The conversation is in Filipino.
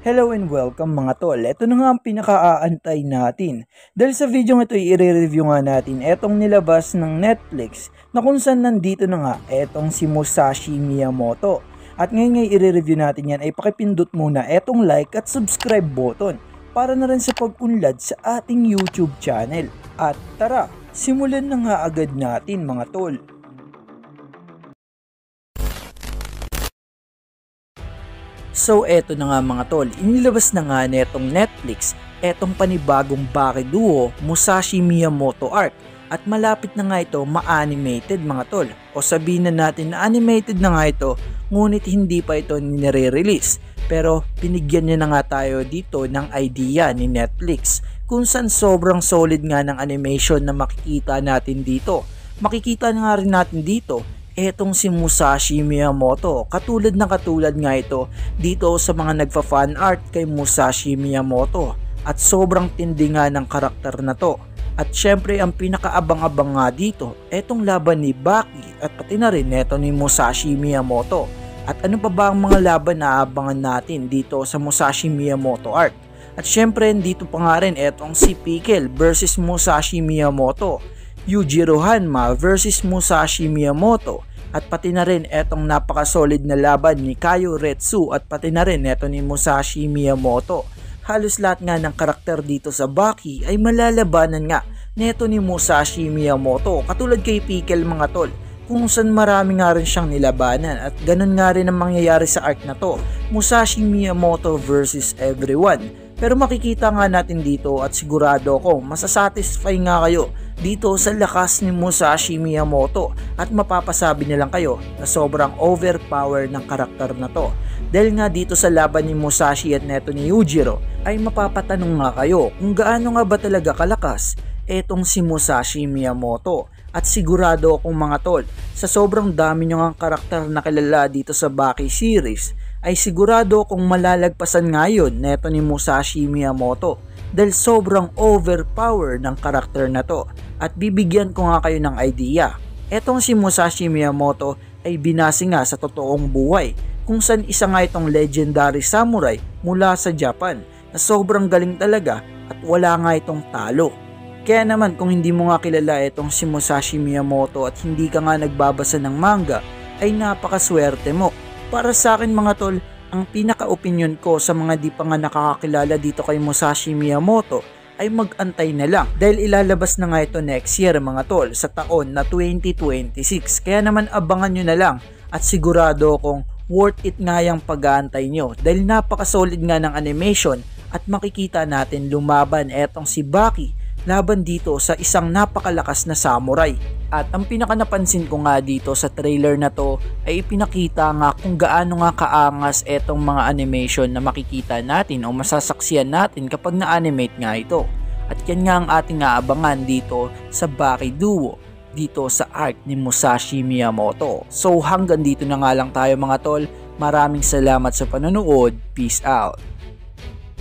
Hello and welcome mga tol. Ito na nga ang pinaka-aantay natin. Dahil sa video ito i-review nga natin etong nilabas ng Netflix na kung saan nandito na nga etong si Musashi Miyamoto. At ngayon nga i-review natin yan ay pakipindot muna etong like at subscribe button para na rin sa pag-unlad sa ating YouTube channel. At tara, simulan na nga agad natin mga tol. So eto na nga mga tol, inilabas na nga netong Netflix etong panibagong Baki Duo Musashi Miyamoto arc at malapit na nga ito ma-animated mga tol. O sabihin na natin na animated na nga ito ngunit hindi pa ito nire-release. Pero binigyan niya na nga tayo dito ng idea ni Netflix kung saan sobrang solid nga ng animation na makikita natin dito. Makikita na nga rin natin dito etong si Musashi Miyamoto, katulad nga ito dito sa mga nagfa-fan art kay Musashi Miyamoto at sobrang tindi nga ng karakter na to. At syempre ang pinakaabang-abang nga dito etong laban ni Baki at pati na rin eto ni Musashi Miyamoto. At ano pa ba ang mga laban na aabangan natin dito sa Musashi Miyamoto art? At syempre dito pa nga rin etong si Pickle versus Musashi Miyamoto, Yujiro Hanma versus Musashi Miyamoto, at pati na rin etong napaka-solid na laban ni Kaio Retsu at pati na rin eto ni Musashi Miyamoto. Halos lahat nga ng karakter dito sa Baki ay malalabanan nga neto ni Musashi Miyamoto, katulad kay Pickle mga tol, kung saan marami nga rin siyang nilabanan at ganun nga rin ang mangyayari sa arc na to, Musashi Miyamoto versus everyone. Pero makikita nga natin dito at sigurado ako masasatisfy nga kayo dito sa lakas ni Musashi Miyamoto at mapapasabi na lang kayo na sobrang overpower ng karakter na to. Dahil nga dito sa laban ni Musashi at neto ni Yujiro ay mapapatanong nga kayo kung gaano nga ba talaga kalakas etong si Musashi Miyamoto. At sigurado akong mga tol, sa sobrang dami nyo nga karakter na kilala dito sa Baki series ay sigurado kung malalagpasan ngayon neto ni Musashi Miyamoto dahil sobrang overpower ng karakter na to. At bibigyan ko nga kayo ng idea. Etong si Musashi Miyamoto ay binase nga sa totoong buhay kung saan isa nga itong legendary samurai mula sa Japan na sobrang galing talaga at wala nga itong talo. Kaya naman kung hindi mo nga kilala itong si Musashi Miyamoto at hindi ka nga nagbabasa ng manga ay napakaswerte mo. Para sa akin mga tol, ang pinaka-opinion ko sa mga di pa nga nakakakilala dito kay Musashi Miyamoto ay mag-antay na lang dahil ilalabas na nga ito next year mga tol sa taon na 2026. Kaya naman abangan nyo na lang at sigurado kung worth it nga yung pag-aantay nyo dahil napaka-solid nga ng animation at makikita natin lumaban etong si Baki laban dito sa isang napakalakas na samurai. At ang pinaka napansin ko nga dito sa trailer na to ay ipinakita nga kung gaano nga kaangas etong mga animation na makikita natin o masasaksiyan natin kapag na-animate nga ito. At yan nga ang ating aabangan dito sa Baki Duo dito sa arc ni Musashi Miyamoto. So hanggang dito na nga lang tayo mga tol. Maraming salamat sa panonood. Peace out.